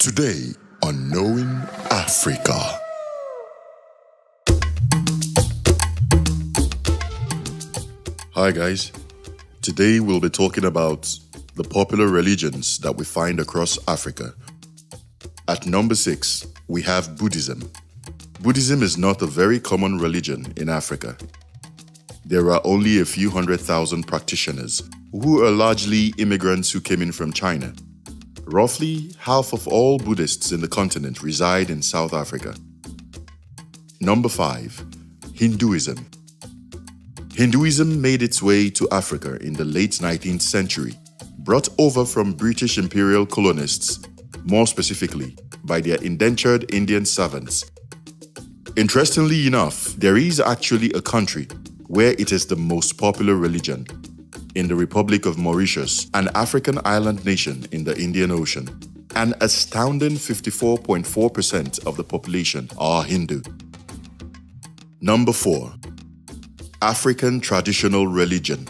Today on Knowing Africa. Hi guys, today we'll be talking about the popular religions that we find across Africa. At number 6, we have Buddhism. Buddhism is not a very common religion in Africa. There are only a few 100,000 practitioners, who are largely immigrants who came in from China. Roughly half of all Buddhists in the continent reside in South Africa. Number 5, Hinduism. Hinduism made its way to Africa in the late 19th century, brought over from British imperial colonists, more specifically by their indentured Indian servants. Interestingly enough, there is actually a country where it is the most popular religion, in the Republic of Mauritius, an African island nation in the Indian Ocean. An astounding 54.4% of the population are Hindu. Number 4, African traditional religion.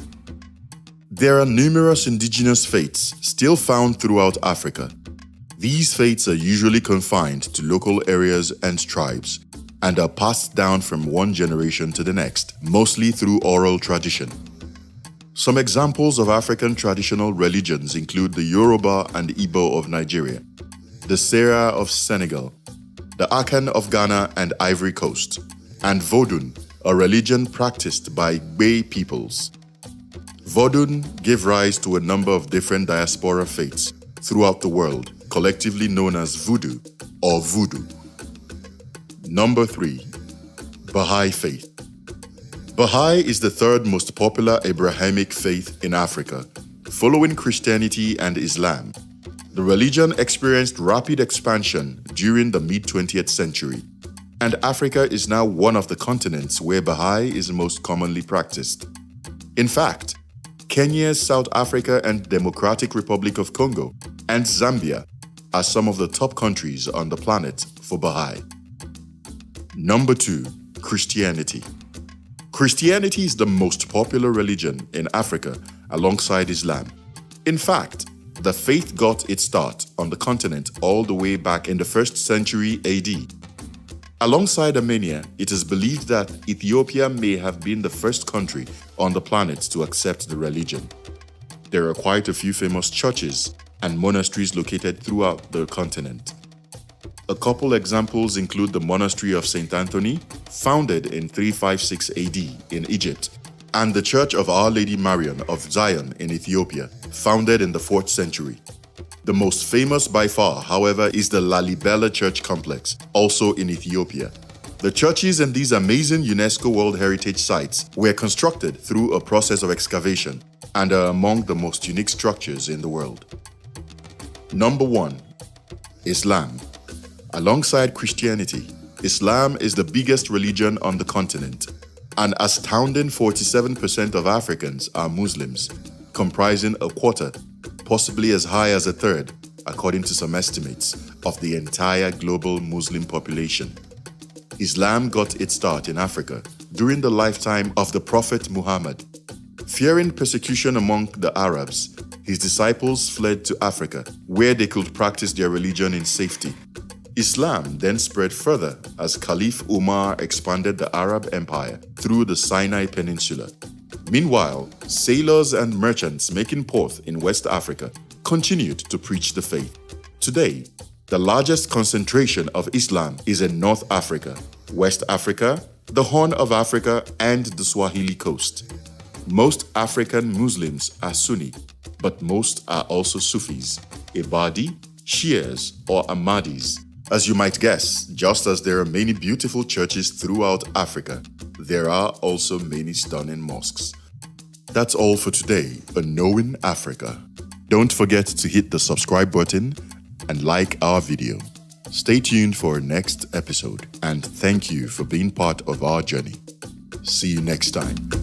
There are numerous indigenous faiths still found throughout Africa. These faiths are usually confined to local areas and tribes, and are passed down from one generation to the next, mostly through oral tradition. Some examples of African traditional religions include the Yoruba and Igbo of Nigeria, the Sera of Senegal, the Akan of Ghana and Ivory Coast, and Vodun, a religion practiced by Gbe peoples. Vodun gave rise to a number of different diaspora faiths throughout the world, collectively known as Voodoo or Voodoo. Number 3, Baha'i faith. Baha'i is the third most popular Abrahamic faith in Africa, following Christianity and Islam. The religion experienced rapid expansion during the mid-20th century, and Africa is now one of the continents where Baha'i is most commonly practiced. In fact, Kenya, South Africa, and Democratic Republic of Congo, and Zambia are some of the top countries on the planet for Baha'i. Number 2, Christianity. Christianity is the most popular religion in Africa alongside Islam. In fact, the faith got its start on the continent all the way back in the 1st century AD. Alongside Armenia, it is believed that Ethiopia may have been the first country on the planet to accept the religion. There are quite a few famous churches and monasteries located throughout the continent. A couple examples include the monastery of St. Anthony, founded in 356 AD in Egypt, and the Church of Our Lady Mariam of Zion in Ethiopia, founded in the 4th century. The most famous by far, however, is the Lalibela Church Complex, also in Ethiopia. The churches in these amazing UNESCO World Heritage sites were constructed through a process of excavation and are among the most unique structures in the world. Number 1, Islam. Alongside Christianity, Islam is the biggest religion on the continent. An astounding 47% of Africans are Muslims, comprising a quarter, possibly as high as a third, according to some estimates, of the entire global Muslim population. Islam got its start in Africa during the lifetime of the Prophet Muhammad. Fearing persecution among the Arabs, his disciples fled to Africa, where they could practice their religion in safety. Islam then spread further as Caliph Umar expanded the Arab Empire through the Sinai Peninsula. Meanwhile, sailors and merchants making port in West Africa continued to preach the faith. Today, the largest concentration of Islam is in North Africa, West Africa, the Horn of Africa, and the Swahili coast. Most African Muslims are Sunni, but most are also Sufis, Ibadi, Shias, or Ahmadis. As you might guess, just as there are many beautiful churches throughout Africa, there are also many stunning mosques. That's all for today on Knowing Africa. Don't forget to hit the subscribe button and like our video. Stay tuned for our next episode, and thank you for being part of our journey. See you next time.